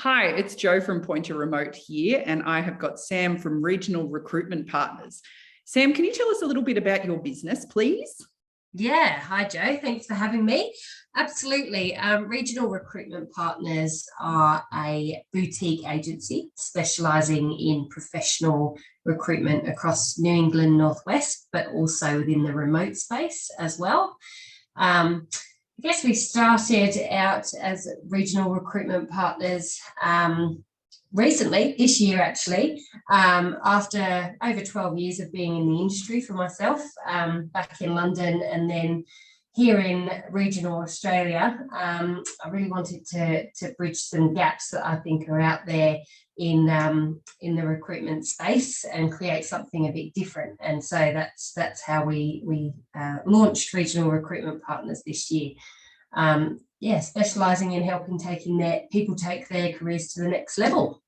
Hi, it's Jo from Pointer Remote here, and I have got Sam from Regional Recruitment Partners. Sam, can you tell us a little bit about your business, please? Yeah, hi Jo, thanks for having me. Absolutely. Regional Recruitment Partners are a boutique agency specialising in professional recruitment across New England Northwest, but also within the remote space as well. I guess we started out as regional recruitment partners recently, this year actually, after over 12 years of being in the industry for myself, back in London and then here in regional Australia. I really wanted to bridge some gaps that I think are out there in the recruitment space and create something a bit different. And so that's how we launched Regional Recruitment Partners this year. Specialising in helping people take their careers to the next level.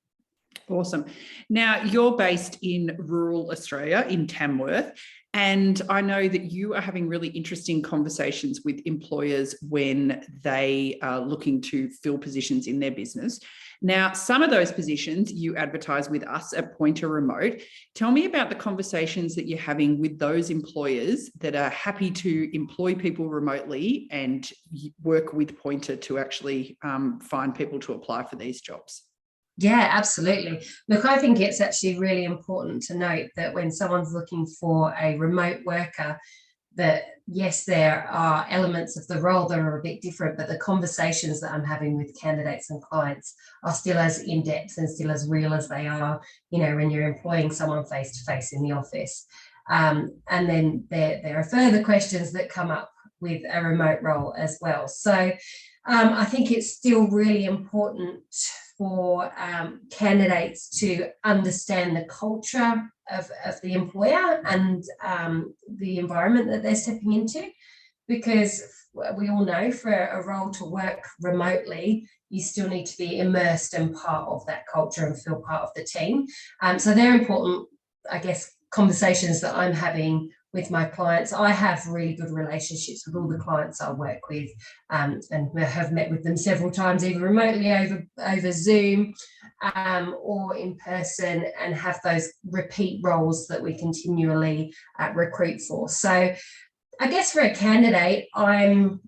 Awesome. Now, you're based in rural Australia, in Tamworth, and I know that you are having really interesting conversations with employers when they are looking to fill positions in their business. Now, some of those positions you advertise with us at Pointer Remote. Tell me about the conversations that you're having with those employers that are happy to employ people remotely and work with Pointer to actually find people to apply for these jobs. Yeah, absolutely. Look, I think it's actually really important to note that when someone's looking for a remote worker, that yes, there are elements of the role that are a bit different, but the conversations that I'm having with candidates and clients are still as in-depth and still as real as they are, when you're employing someone face-to-face in the office. And then there are further questions that come up with a remote role as well. So I think it's still really important for candidates to understand the culture of the employer and the environment that they're stepping into, because we all know for a role to work remotely, you still need to be immersed and part of that culture and feel part of the team. So they're important, I guess, conversations that I'm having with my clients. I have really good relationships with all the clients I work with, and have met with them several times, either remotely over Zoom or in person, and have those repeat roles that we continually recruit for. So I guess for a candidate, I'm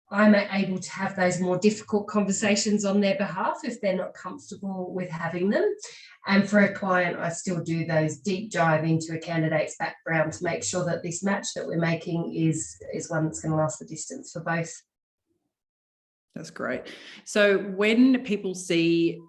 able to have those more difficult conversations on their behalf if they're not comfortable with having them. And for a client, I still do those deep dive into a candidate's background to make sure that this match that we're making is one that's going to last the distance for both. That's great. So when people see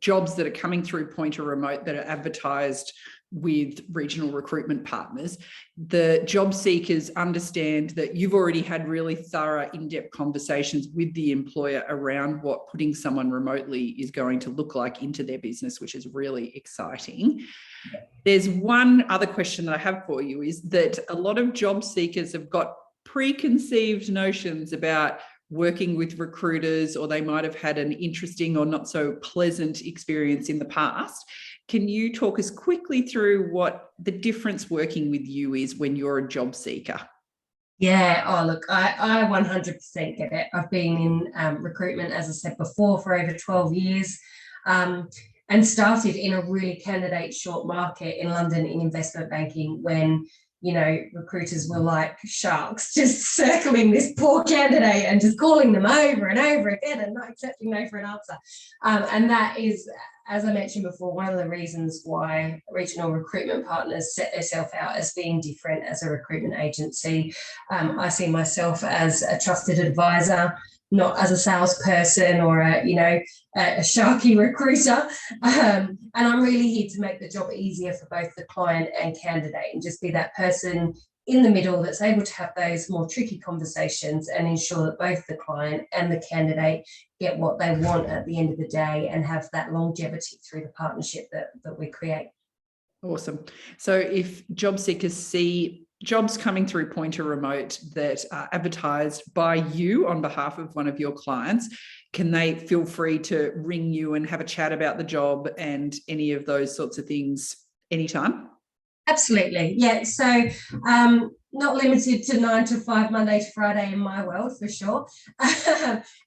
jobs that are coming through Pointer Remote that are advertised with Regional Recruitment Partners, the job seekers understand that you've already had really thorough, in-depth conversations with the employer around what putting someone remotely is going to look like into their business, which is really exciting. There's one other question that I have for you, is that a lot of job seekers have got preconceived notions about working with recruiters, or they might have had an interesting or not so pleasant experience in the past. Can you talk us quickly through what the difference working with you is when you're a job seeker? Yeah, oh look, I 100% get it. I've been in recruitment, as I said before, for over 12 years, and started in a really candidate short market in London in investment banking when recruiters were like sharks, just circling this poor candidate and just calling them over and over again and not accepting no for an answer. And that is, as I mentioned before, one of the reasons why Regional Recruitment Partners set themselves out as being different as a recruitment agency. I see myself as a trusted advisor, not as a salesperson or a sharky recruiter. And I'm really here to make the job easier for both the client and candidate, and just be that person in the middle that's able to have those more tricky conversations and ensure that both the client and the candidate get what they want at the end of the day and have that longevity through the partnership that we create. Awesome. So if job seekers see jobs coming through Pointer Remote that are advertised by you on behalf of one of your clients, can they feel free to ring you and have a chat about the job and any of those sorts of things anytime? Absolutely. Yeah. So not limited to 9 to 5, Monday to Friday in my world, for sure.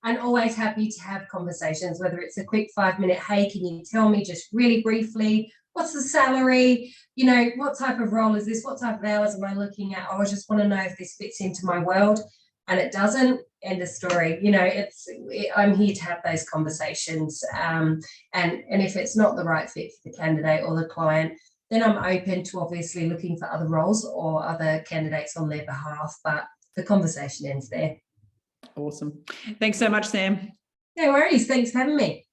And always happy to have conversations, whether it's a quick 5-minute, hey, can you tell me just really briefly, what's the salary? You know, what type of role is this? What type of hours am I looking at? I just want to know if this fits into my world. And it doesn't, end of story. You know, I'm here to have those conversations. And if it's not the right fit for the candidate or the client, then I'm open to obviously looking for other roles or other candidates on their behalf, but the conversation ends there. Awesome. Thanks so much, Sam. No worries. Thanks for having me.